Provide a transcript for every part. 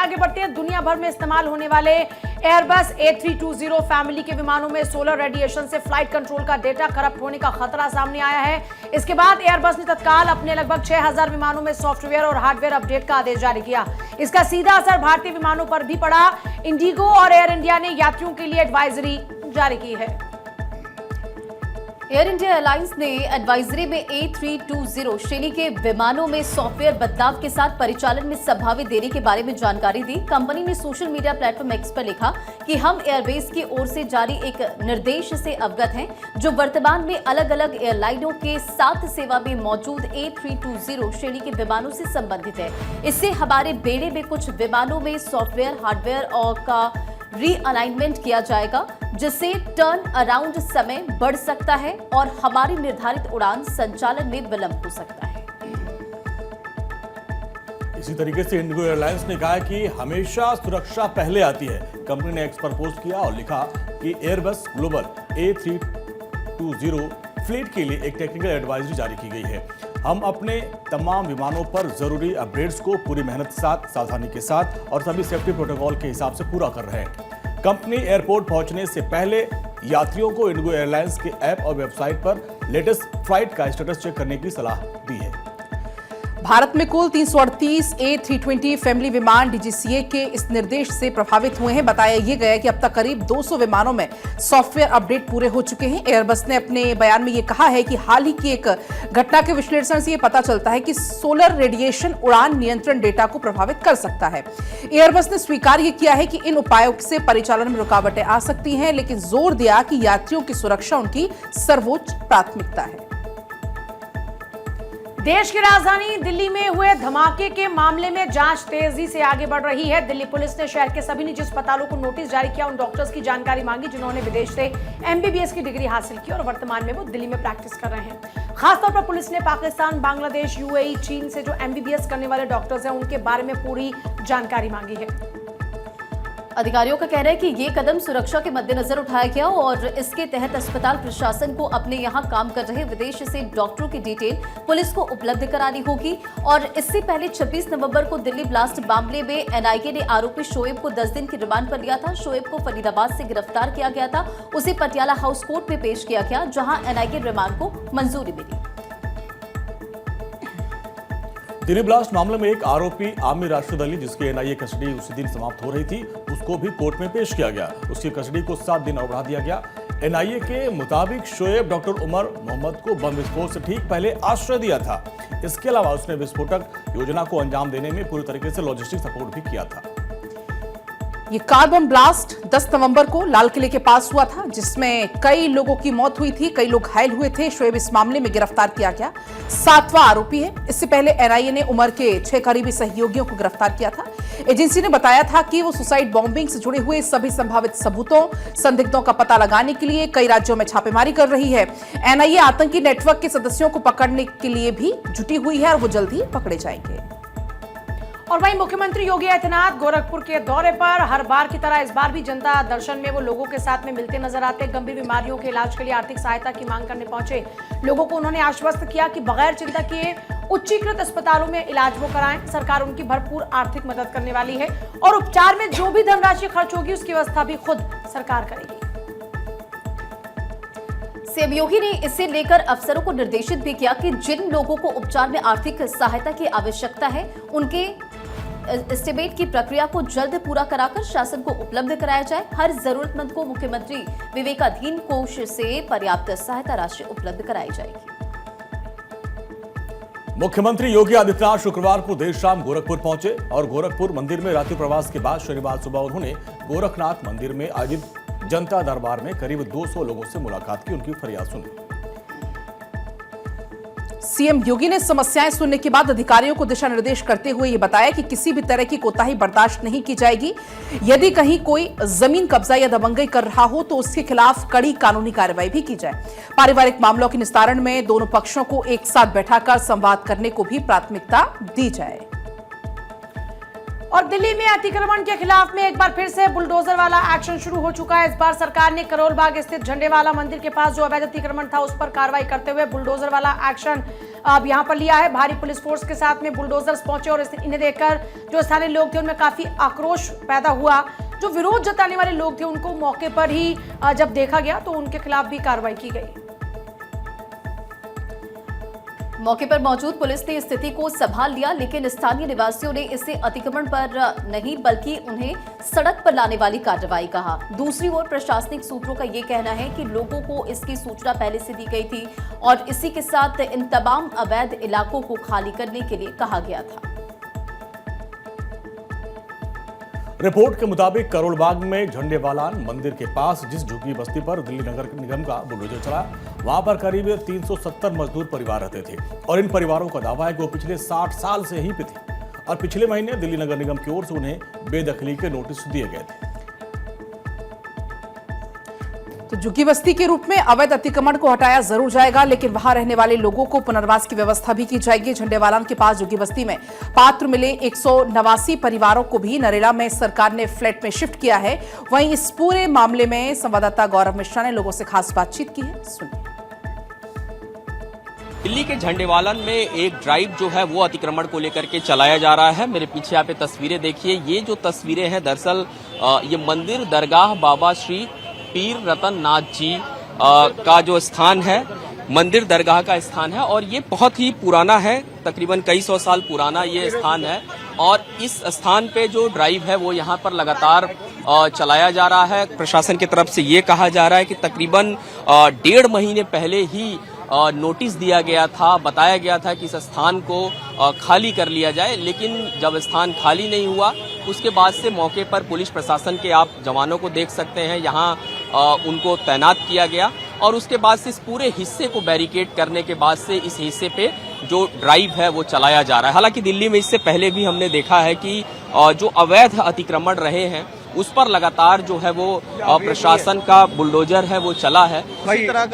आगे बढ़ते हैं। दुनिया भर में इस्तेमाल होने वाले एयरबस A320 फैमिली के विमानों में सोलर रेडिएशन से फ्लाइट कंट्रोल का डेटा करप्ट होने का खतरा सामने आया है। इसके बाद एयरबस ने तत्काल अपने लगभग 6000 विमानों में सॉफ्टवेयर और हार्डवेयर अपडेट का आदेश जारी किया। इसका सीधा असर भारतीय विमानों पर भी पड़ा। इंडिगो और एयर इंडिया ने यात्रियों के लिए एडवाइजरी जारी की है। एयर इंडिया एयरलाइंस ने एडवाइजरी में A320 श्रेणी के विमानों में सॉफ्टवेयर बदलाव के साथ परिचालन में संभावित देरी के बारे में जानकारी दी। कंपनी ने सोशल मीडिया प्लेटफॉर्म एक्स पर लिखा कि हम एयरबेस की ओर से जारी एक निर्देश से अवगत हैं, जो वर्तमान में अलग अलग एयरलाइनों के साथ सेवा में मौजूद A320 श्रेणी के विमानों से संबंधित है। इससे हमारे बेड़े में कुछ विमानों में सॉफ्टवेयर, हार्डवेयर और का रीअलाइनमेंट किया जाएगा, जिससे टर्न अराउंड समय बढ़ सकता है और हमारी निर्धारित उड़ान संचालन में विलंब हो सकता है। इसी तरीके से इंडिगो एयरलाइंस ने कहा कि हमेशा सुरक्षा पहले आती है। कंपनी ने एक्स पर पोस्ट किया और लिखा कि एयरबस ग्लोबल A320 फ्लीट के लिए एक टेक्निकल एडवाइजरी जारी की गई है। हम अपने तमाम विमानों पर जरूरी अपडेट्स को पूरी मेहनत के साथ, सावधानी के साथ और सभी सेफ्टी प्रोटोकॉल के हिसाब से पूरा कर रहे हैं। कंपनी एयरपोर्ट पहुंचने से पहले यात्रियों को इंडिगो एयरलाइंस के ऐप और वेबसाइट पर लेटेस्ट फ्लाइट का स्टेटस चेक करने की सलाह दी है। भारत में कुल 338 A320 फैमिली विमान DGCA के इस निर्देश से प्रभावित हुए हैं। बताया यह गया कि अब तक करीब 200 विमानों में सॉफ्टवेयर अपडेट पूरे हो चुके हैं। एयरबस ने अपने बयान में यह कहा है कि हाल ही की एक घटना के विश्लेषण से यह पता चलता है कि सोलर रेडिएशन उड़ान नियंत्रण डेटा को प्रभावित कर सकता है। एयरबस ने स्वीकार किया है कि इन उपायों से परिचालन में रुकावटें आ सकती हैं, लेकिन जोर दिया कि यात्रियों की सुरक्षा उनकी सर्वोच्च प्राथमिकता है। देश की राजधानी दिल्ली में हुए धमाके के मामले में जांच तेजी से आगे बढ़ रही है। दिल्ली पुलिस ने शहर के सभी निजी अस्पतालों को नोटिस जारी किया, उन डॉक्टर्स की जानकारी मांगी जिन्होंने विदेश से MBBS की डिग्री हासिल की और वर्तमान में वो दिल्ली में प्रैक्टिस कर रहे हैं। खासतौर पर पुलिस ने पाकिस्तान, बांग्लादेश, UAE, चीन से जो MBBS करने वाले डॉक्टर्स हैं उनके बारे में पूरी जानकारी मांगी है। अधिकारियों का कहना है कि ये कदम सुरक्षा के मद्देनजर उठाया गया और इसके तहत अस्पताल प्रशासन को अपने यहाँ काम कर रहे विदेश से डॉक्टरों की डिटेल पुलिस को उपलब्ध करानी होगी। और इससे पहले 26 नवंबर को दिल्ली ब्लास्ट मामले में NIA ने आरोपी शोएब को 10 दिन की रिमांड पर लिया था। शोएब को फरीदाबाद से गिरफ्तार किया गया था, उसे पटियाला हाउस कोर्ट में पेश किया गया, जहां NIA रिमांड को मंजूरी मिली। दिल्ली ब्लास्ट मामले में एक आरोपी आमिर राशिद अली, जिसकी NIA कस्टडी उसी दिन समाप्त हो रही थी, उसको भी कोर्ट में पेश किया गया। उसकी कस्टडी को 7 दिन और बढ़ा दिया गया। NIA के मुताबिक शोएब डॉक्टर उमर मोहम्मद को बम विस्फोट से ठीक पहले आश्रय दिया था। इसके अलावा उसने विस्फोटक योजना को अंजाम देने में पूरी तरीके से लॉजिस्टिक सपोर्ट भी किया था। ये कार बम ब्लास्ट 10 नवंबर को लाल किले के पास हुआ था, जिसमें कई लोगों की मौत हुई थी, कई लोग घायल हुए थे। शोएब इस मामले में गिरफ्तार किया गया, 7वां आरोपी है। इससे पहले NIA ने उमर के 6 करीबी सहयोगियों को गिरफ्तार किया था। एजेंसी ने बताया था कि वो सुसाइड बॉम्बिंग से जुड़े हुए सभी संभावित सबूतों, संदिग्धों का पता लगाने के लिए कई राज्यों में छापेमारी कर रही है। NIA आतंकी नेटवर्क के सदस्यों को पकड़ने के लिए भी जुटी हुई है और वो जल्द ही पकड़े जाएंगे। और वहीं मुख्यमंत्री योगी आदित्यनाथ गोरखपुर के दौरे पर हर बार की तरह इस बार भी जनता दर्शन में वो लोगों के साथ में मिलते नजर आते। गंभीर बीमारियों के इलाज के लिए आर्थिक सहायता की मांग करने पहुंचे लोगों को उन्होंने आश्वस्त किया कि बगैर चिंता किए उच्चीकृत अस्पतालों में इलाज वो कराएं। सरकार उनकी भरपूर आर्थिक मदद करने वाली है और उपचार में जो भी धनराशि खर्च होगी उसकी व्यवस्था भी खुद सरकार करेगी। सीएम योगी ने इसे लेकर अफसरों को निर्देशित भी किया कि जिन लोगों को उपचार में आर्थिक सहायता की आवश्यकता है, उनके एस्टिमेट की प्रक्रिया को जल्द पूरा कराकर शासन को उपलब्ध कराया जाए। हर जरूरतमंद को मुख्यमंत्री विवेकाधीन कोष से पर्याप्त सहायता राशि उपलब्ध कराई जाएगी। मुख्यमंत्री योगी आदित्यनाथ शुक्रवार को देर शाम गोरखपुर पहुंचे और गोरखपुर मंदिर में रात्रि प्रवास के बाद शनिवार सुबह उन्होंने गोरखनाथ मंदिर में आयोजित जनता दरबार में करीब 200 लोगों से मुलाकात की, उनकी फरियाद सुनी। सीएम योगी ने समस्याएं सुनने के बाद अधिकारियों को दिशा निर्देश करते हुए यह बताया कि किसी भी तरह की कोताही बर्दाश्त नहीं की जाएगी। यदि कहीं कोई जमीन कब्जा या दबंगई कर रहा हो तो उसके खिलाफ कड़ी कानूनी कार्रवाई भी की जाए। पारिवारिक मामलों के निस्तारण में दोनों पक्षों को एक साथ बैठाकर संवाद करने को भी प्राथमिकता दी जाए। और दिल्ली में अतिक्रमण के खिलाफ में एक बार फिर से बुलडोजर वाला एक्शन शुरू हो चुका है। इस बार सरकार ने करोल बाग स्थित झंडेवाला मंदिर के पास जो अवैध अतिक्रमण था उस पर कार्रवाई करते हुए बुलडोजर वाला एक्शन अब यहां पर लिया है। भारी पुलिस फोर्स के साथ में बुलडोजर्स पहुंचे और इन्हें देखकर जो स्थानीय लोग थे उनमें काफी आक्रोश पैदा हुआ। जो विरोध जताने वाले लोग थे उनको मौके पर ही जब देखा गया तो उनके खिलाफ भी कार्रवाई की गई। मौके पर मौजूद पुलिस ने स्थिति को संभाल लिया, लेकिन स्थानीय निवासियों ने इसे अतिक्रमण पर नहीं बल्कि उन्हें सड़क पर लाने वाली कार्रवाई कहा। दूसरी ओर प्रशासनिक सूत्रों का ये कहना है कि लोगों को इसकी सूचना पहले से दी गई थी और इसी के साथ इन तमाम अवैध इलाकों को खाली करने के लिए कहा गया था। रिपोर्ट के मुताबिक करोलबाग में झंडेवाला मंदिर के पास जिस झुग्गी बस्ती पर दिल्ली नगर निगम का बुलडोजर चला, वहां पर करीब 370 मजदूर परिवार रहते थे और इन परिवारों का दावा है कि वो पिछले 60 साल से यहीं पे थे और पिछले महीने दिल्ली नगर निगम की ओर से उन्हें बेदखली के नोटिस दिए गए थे। तो झुग्गी बस्ती के रूप में अवैध अतिक्रमण को हटाया जरूर जाएगा, लेकिन वहां रहने वाले लोगों को पुनर्वास की व्यवस्था भी की जाएगी। झंडेवाला के पास झुग्गी बस्ती में पात्र मिले 189 परिवारों को भी नरेला में सरकार ने फ्लैट में शिफ्ट किया है। वहीं इस पूरे मामले में संवाददाता गौरव मिश्रा ने लोगों से खास बातचीत की है, सुनिए। दिल्ली के झंडेवालन में एक ड्राइव जो है वो अतिक्रमण को लेकर के चलाया जा रहा है। मेरे पीछे आप तस्वीरें देखिए, ये जो तस्वीरें हैं दरअसल ये मंदिर दरगाह बाबा श्री पीर रतन नाथ जी का जो स्थान है, मंदिर दरगाह का स्थान है और ये बहुत ही पुराना है, तकरीबन कई सौ साल पुराना ये स्थान है। और इस स्थान पे जो ड्राइव है वो यहाँ पर लगातार चलाया जा रहा है। प्रशासन की तरफ से ये कहा जा रहा है कि तकरीबन 1.5 महीने पहले ही नोटिस दिया गया था, बताया गया था कि इस स्थान को खाली कर लिया जाए, लेकिन जब स्थान खाली नहीं हुआ उसके बाद से मौके पर पुलिस प्रशासन के आप जवानों को देख सकते हैं, यहाँ उनको तैनात किया गया और उसके बाद से इस पूरे हिस्से को बैरिकेड करने के बाद से इस हिस्से पे जो ड्राइव है वो चलाया जा रहा है। हालांकि दिल्ली में इससे पहले भी हमने देखा है कि जो अवैध अतिक्रमण रहे हैं उस पर लगातार जो है वो प्रशासन का बुलडोजर है वो चला है।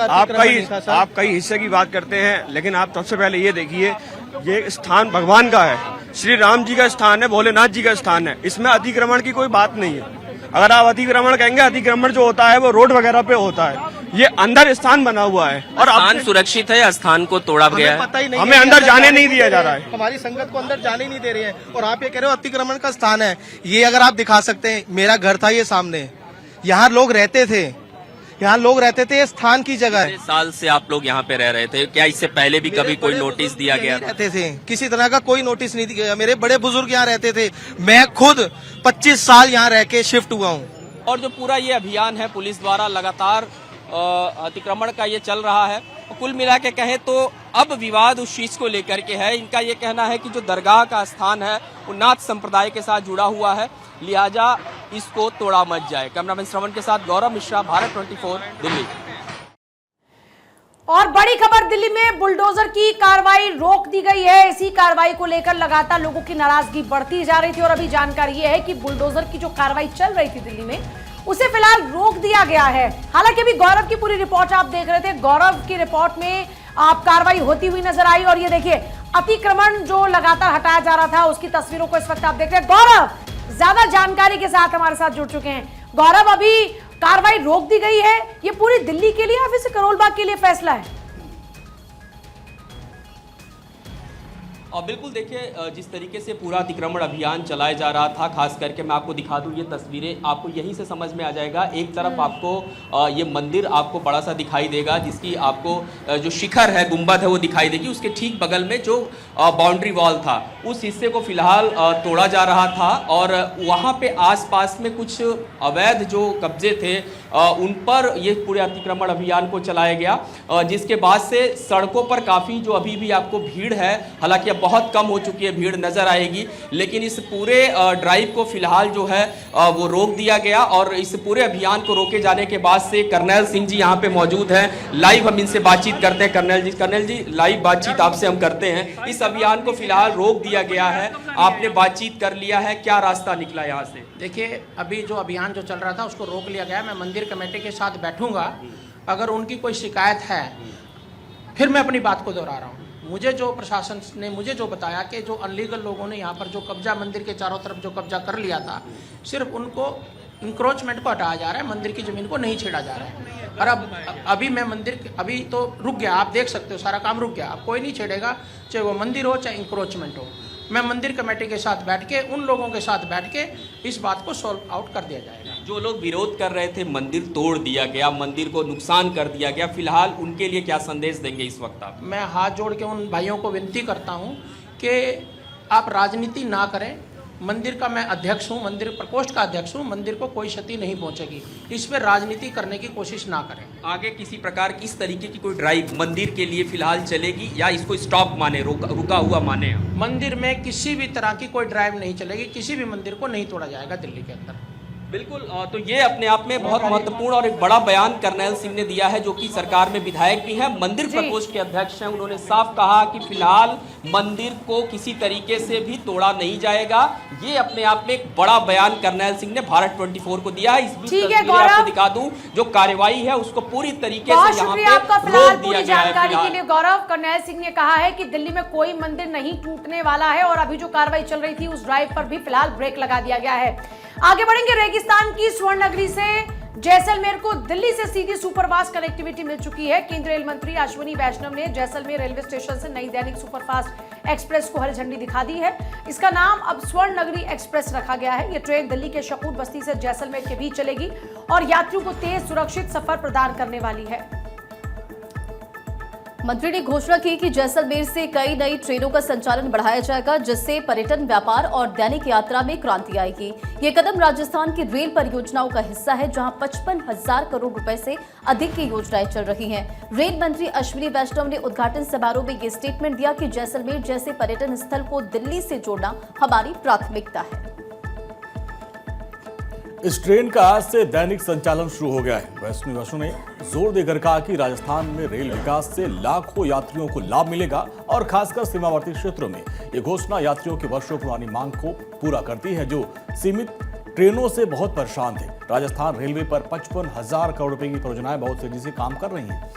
आप कई हिस्से की बात करते हैं, लेकिन आप सबसे पहले ये देखिए, ये स्थान भगवान का है, श्री राम जी का स्थान है, भोलेनाथ जी का स्थान है, इसमें अतिक्रमण की कोई बात नहीं है। अगर आप अतिक्रमण कहेंगे, अतिक्रमण जो होता है वो रोड वगैरह पे होता है, ये अंदर स्थान बना हुआ है और स्थान सुरक्षित है, स्थान को तोड़ा गया है, पता ही नहीं, हमें अंदर जाने नहीं दिया जा रहा है। हमारी संगत को अंदर जाने नहीं दे रहे हैं और आप ये कह रहे हो अतिक्रमण का स्थान है। ये अगर आप दिखा सकते हैं, मेरा घर था ये सामने, यहाँ लोग रहते थे, ये स्थान की जगह है। साल से आप लोग यहाँ पे रह रहे थे, क्या इससे पहले भी कभी कोई नोटिस दिया गया? रहते थे, किसी तरह का कोई नोटिस नहीं दिया। मेरे बड़े बुजुर्ग यहाँ रहते थे, मैं खुद 25 साल यहाँ रह के शिफ्ट हुआ हूँ। और जो पूरा ये अभियान है पुलिस द्वारा लगातार अतिक्रमण का ये चल रहा है, कुल मिला के कहें तो अब विवाद उस चीज को लेकर के है। इनका ये कहना है कि जो दरगाह का स्थान है वो नाथ संप्रदाय के साथ जुड़ा हुआ है, लिहाजा इसको तोड़ा मत जाए। कैमरामैन श्रवण के साथ गौरव मिश्रा, भारत 24 दिल्ली। और बड़ी खबर, दिल्ली में बुलडोजर की कार्रवाई रोक दी गई है। इसी कार्रवाई को लेकर लगातार लोगों की नाराजगी बढ़ती जा रही थी और अभी जानकारी यह है कि बुलडोजर की जो कार्रवाई चल रही थी दिल्ली में उसे फिलहाल रोक दिया गया है। हालांकि अभी गौरव की पूरी रिपोर्ट आप देख रहे थे, गौरव की रिपोर्ट में आप कार्रवाई होती हुई नजर आई और ये देखिए अतिक्रमण जो लगातार हटाया जा रहा था उसकी तस्वीरों को इस वक्त आप देख रहे हैं। गौरव ज्यादा जानकारी के साथ हमारे साथ जुड़ चुके हैं। गौरव, अभी कार्रवाई रोक दी गई है, ये पूरी दिल्ली के लिए या फिर करोल बाग के लिए फैसला है? और बिल्कुल देखिए, जिस तरीके से पूरा अतिक्रमण अभियान चलाया जा रहा था, खास करके मैं आपको दिखा दूं ये तस्वीरें, आपको यहीं से समझ में आ जाएगा। एक तरफ आपको ये मंदिर आपको बड़ा सा दिखाई देगा, जिसकी आपको जो शिखर है, गुंबद है वो दिखाई देगी। उसके ठीक बगल में जो बाउंड्री वॉल था उस हिस्से को फिलहाल तोड़ा जा रहा था और वहाँ पे आसपास में कुछ अवैध जो कब्जे थे उन पर ये पूरे अतिक्रमण अभियान को चलाया गया, जिसके बाद से सड़कों पर काफ़ी जो अभी भी आपको भीड़ है, हालांकि अब बहुत कम हो चुकी है, भीड़ नजर आएगी, लेकिन इस पूरे ड्राइव को फिलहाल जो है वो रोक दिया गया। और इस पूरे अभियान को रोके जाने के बाद से कर्नल सिंह जी यहाँ पे मौजूद हैं, लाइव हम इनसे बातचीत करते हैं। कर्नल जी लाइव बातचीत आपसे हम करते हैं। इस अभियान को फिलहाल रोक दिया गया है, आपने बातचीत कर लिया है, क्या रास्ता निकला यहाँ से? देखिए, अभी जो अभियान जो चल रहा था उसको रोक लिया गया। मैं मंदिर कमेटी के साथ बैठूंगा, अगर उनकी कोई शिकायत है फिर मैं अपनी बात को दोहरा रहा हूँ। मुझे जो प्रशासन ने मुझे जो बताया कि जो अनलीगल लोगों ने यहाँ पर जो कब्जा मंदिर के चारों तरफ जो कब्जा कर लिया था, सिर्फ उनको इंक्रोचमेंट को हटाया जा रहा है, मंदिर की ज़मीन को नहीं छेड़ा जा रहा है। और अब अभी मैं मंदिर अभी तो रुक गया, आप देख सकते हो सारा काम रुक गया, अब कोई नहीं छेड़ेगा, चाहे वो मंदिर हो चाहे इंक्रोचमेंट हो। मैं मंदिर कमेटी के साथ बैठ के, उन लोगों के साथ बैठ के इस बात को सॉल्व आउट कर दिया जाएगा। जो लोग विरोध कर रहे थे, मंदिर तोड़ दिया गया, मंदिर को नुकसान कर दिया गया, फिलहाल उनके लिए क्या संदेश देंगे इस वक्त आप? मैं हाथ जोड़ के उन भाइयों को विनती करता हूं कि आप राजनीति ना करें। मंदिर का मैं अध्यक्ष हूं, मंदिर प्रकोष्ठ का अध्यक्ष हूं, मंदिर को कोई क्षति नहीं पहुंचेगी, इस पर राजनीति करने की कोशिश ना करें। आगे किसी प्रकार की इस तरीके की कोई ड्राइव मंदिर के लिए फिलहाल चलेगी या इसको स्टॉप माने, रुका हुआ माने? मंदिर में किसी भी तरह की कोई ड्राइव नहीं चलेगी, किसी भी मंदिर को नहीं तोड़ा जाएगा दिल्ली के अंदर। बिल्कुल, तो ये अपने आप में बहुत महत्वपूर्ण और एक बड़ा बयान कर्नैल सिंह ने दिया है, जो कि सरकार में विधायक भी हैं, मंदिर प्रकोष्ठ के अध्यक्ष हैं। उन्होंने साफ कहा कि फिलहाल मंदिर को किसी तरीके से भी तोड़ा नहीं जाएगा। ये अपने आप में एक बड़ा बयान कर्नैल सिंह ने भारत 24 को दिया है। इस बीच तस्वीरें आपको दिखा दूं, जो कार्रवाई है उसको पूरी तरीके से यहाँ पे रोक दिया गया है। जानकारी के लिए गौरव, कर्नैल सिंह ने कहा है कि दिल्ली में कोई मंदिर नहीं टूटने वाला है और अभी जो कार्रवाई चल रही थी उस ड्राइव पर भी फिलहाल ब्रेक लगा दिया गया है। आगे बढ़ेंगे। रेगिस्तान की स्वर्ण नगरी से जैसलमेर को दिल्ली से सीधी सुपरफास्ट कनेक्टिविटी मिल चुकी है। केंद्रीय रेल मंत्री अश्विनी वैष्णव ने जैसलमेर रेलवे स्टेशन से नई दैनिक सुपरफास्ट एक्सप्रेस को हरी झंडी दिखा दी है। इसका नाम अब स्वर्ण नगरी एक्सप्रेस रखा गया है। ये ट्रेन दिल्ली के शकूर बस्ती से जैसलमेर के बीच चलेगी और यात्रियों को तेज सुरक्षित सफर प्रदान करने वाली है। मंत्री ने घोषणा की कि जैसलमेर से कई नई ट्रेनों का संचालन बढ़ाया जाएगा, जिससे पर्यटन, व्यापार और दैनिक यात्रा में क्रांति आएगी। ये कदम राजस्थान की रेल परियोजनाओं का हिस्सा है, जहां 55,000 करोड़ रुपए से अधिक की योजनाएं चल रही हैं। रेल मंत्री अश्विनी वैष्णव ने उद्घाटन समारोह में ये स्टेटमेंट दिया कि जैसलमेर जैसे पर्यटन स्थल को दिल्ली से जोड़ना हमारी प्राथमिकता है। इस ट्रेन का आज से दैनिक संचालन शुरू हो गया है। वैष्णव ने जोर देकर कहा कि राजस्थान में रेल विकास से लाखों यात्रियों को लाभ मिलेगा और खासकर सीमावर्ती क्षेत्रों में ये घोषणा यात्रियों की वर्षों पुरानी मांग को पूरा करती है, जो सीमित ट्रेनों से बहुत परेशान थे। राजस्थान रेलवे पर 55,000 करोड़ रुपए की परियोजनाएं बहुत तेजी से काम कर रही हैं।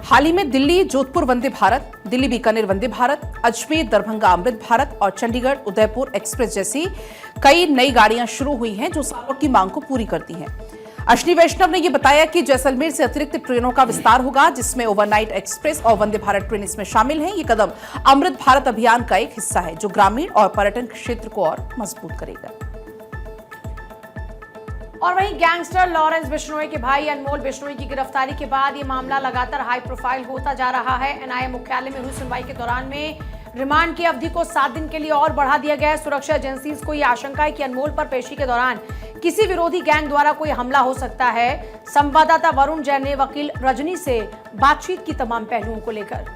हाल ही में दिल्ली जोधपुर वंदे भारत, दिल्ली बीकानेर वंदे भारत, अजमेर दरभंगा अमृत भारत और चंडीगढ़ उदयपुर एक्सप्रेस जैसी कई नई गाड़ियां शुरू हुई हैं, जो सालों की मांग को पूरी करती हैं। अश्विनी वैष्णव ने यह बताया कि जैसलमेर से अतिरिक्त ट्रेनों का विस्तार होगा, जिसमें ओवरनाइट एक्सप्रेस और वंदे भारत ट्रेन इसमें शामिल हैं। ये कदम अमृत भारत अभियान का एक हिस्सा है, जो ग्रामीण और पर्यटन क्षेत्र को और मजबूत करेगा। और वहीं गैंगस्टर लॉरेंस बिश्नोई के भाई अनमोल बिश्नोई की गिरफ्तारी के बाद ये मामला लगातार हाई प्रोफाइल होता जा रहा है। एनआईए मुख्यालय में हुई सुनवाई के दौरान में रिमांड की अवधि को 7 दिन के लिए और बढ़ा दिया गया है। सुरक्षा एजेंसीज को यह आशंका है कि अनमोल पर पेशी के दौरान किसी विरोधी गैंग द्वारा कोई हमला हो सकता है। संवाददाता वरुण जैन ने वकील रजनी से बातचीत की तमाम पहलुओं को लेकर।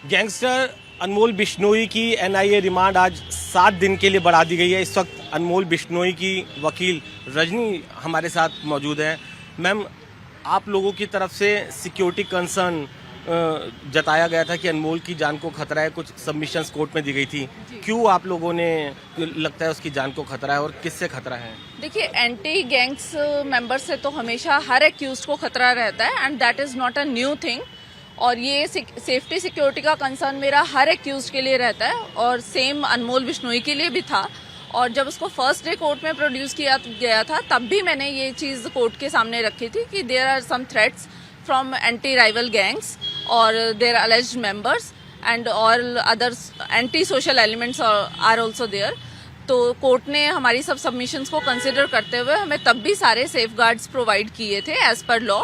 गैंगस्टर अनमोल बिश्नोई की एनआईए रिमांड आज 7 दिन के लिए बढ़ा दी गई है। इस वक्त अनमोल बिश्नोई की वकील रजनी हमारे साथ मौजूद है। मैम, आप लोगों की तरफ से सिक्योरिटी कंसर्न जताया गया था कि अनमोल की जान को खतरा है, कुछ सबमिशंस कोर्ट में दी गई थी। क्यों आप लोगों ने लगता है उसकी जान को खतरा है और किससे खतरा है? देखिए, एंटी गैंग्स मेंबर से तो हमेशा हर एक्यूज को खतरा रहता है and that is not a new thing. और ये सेफ्टी सिक्योरिटी का कंसर्न मेरा हर एक्यूज के लिए रहता है और सेम अनमोल बिश्नोई के लिए भी था। और जब उसको फर्स्ट डे कोर्ट में प्रोड्यूस किया गया था, तब भी मैंने ये चीज़ कोर्ट के सामने रखी थी कि there are some threats from anti rival gangs और their alleged members and all others anti social elements are also there. तो कोर्ट ने हमारी सब सबमिशंस को कंसिडर करते हुए हमें तब भी सारे सेफगार्ड्स प्रोवाइड किए थे एज पर लॉ।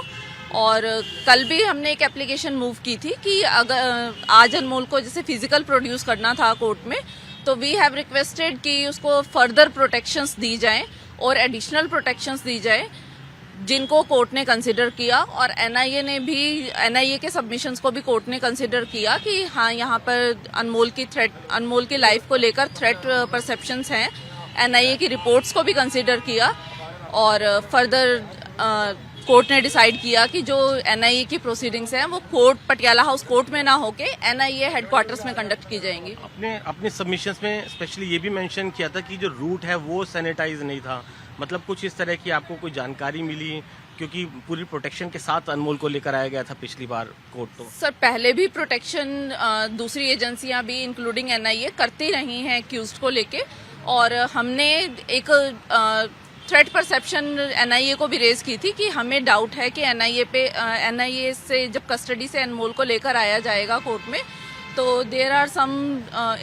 और कल भी हमने एक एप्लीकेशन मूव की थी कि अगर आज अनमोल को जैसे फिजिकल प्रोड्यूस करना था कोर्ट में, तो वी हैव रिक्वेस्टेड कि उसको फर्दर प्रोटेक्शंस दी जाएं और एडिशनल प्रोटेक्शंस दी जाएं, जिनको कोर्ट ने कंसिडर किया। और एनआईए के सबमिशंस को भी कोर्ट ने कंसिडर किया कि हाँ, यहाँ पर अनमोल की लाइफ को लेकर थ्रेट परसेप्शंस हैं। एनआईए की रिपोर्ट्स को भी कंसिडर किया और फर्दर कोर्ट ने डिसाइड किया कि जो एनआईए की प्रोसीडिंग्स हैं वो कोर्ट पटियाला हाउस कोर्ट में ना होके एनआईए हेडक्वार्टर्स में कंडक्ट की जाएंगी। अपने सबमिशंस में स्पेशली ये भी मेंशन किया था कि जो रूट है वो सैनिटाइज नहीं था। मतलब कुछ इस तरह की आपको कोई जानकारी मिली क्योंकि पूरी प्रोटेक्शन के साथ अनमोल को लेकर आया गया था पिछली बार कोर्ट। तो सर पहले भी प्रोटेक्शन दूसरी एजेंसियां भी इंक्लूडिंग एनआईए करती रही हैं एक्यूज्ड को लेके, और हमने एक थ्रेट परसेप्शन एनआईए को भी रेज की थी कि हमें डाउट है कि एनआईए से जब कस्टडी से अनमोल को लेकर आया जाएगा कोर्ट में तो देयर आर सम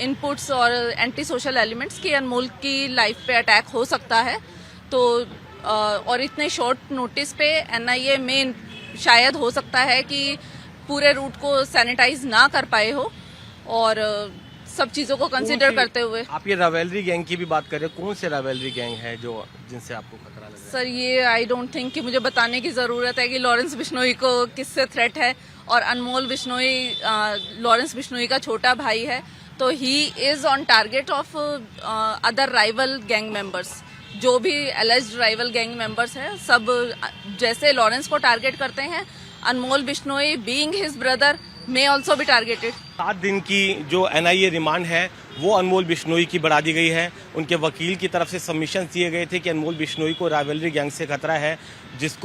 इनपुट्स और एंटी सोशल एलिमेंट्स कि अनमोल की लाइफ पे अटैक हो सकता है। तो और इतने शॉर्ट नोटिस पे एनआईए में शायद हो सकता है कि पूरे रूट को सैनिटाइज ना कर पाए हो, और सब चीज़ों को कंसिडर करते हुए। आप ये रावेलरी गैंग की भी बात कर रहे हो, कौन से रावेलरी गैंग है जो जिनसे आपको खतरा लग रहा है? सर ये आई डोंट थिंक कि मुझे बताने की ज़रूरत है कि लॉरेंस बिश्नोई को किससे थ्रेट है, और अनमोल बिश्नोई लॉरेंस बिश्नोई का छोटा भाई है, तो he is on target of other rival gang members. जो भी एलिज्ड राइवल गैंग मेंबर्स हैं सब जैसे लॉरेंस को टारगेट करते हैं, Anmol Bishnoi being his brother may also be targeted. 7 दिन की जो एनआईए रिमांड है वो अनमोल बिश्नोई की बढ़ा दी गई है। उनके वकील की तरफ से सबमिशन दिए गए थे कि अनमोल बिश्नोई को राइवलरी गैंग से खतरा है, जिस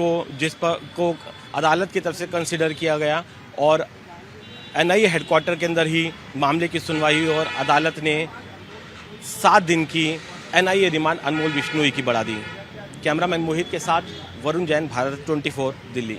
पर अदालत की तरफ से कंसिडर किया गया, और एनआईए हेडक्वार्टर के अंदर ही मामले की सुनवाई हुई और अदालत ने 7 दिन की एनआईए रिमांड अनमोल बिश्नोई की बढ़ा दी। कैमरामैन मोहित के साथ वरुण जैन, भारत 24, दिल्ली।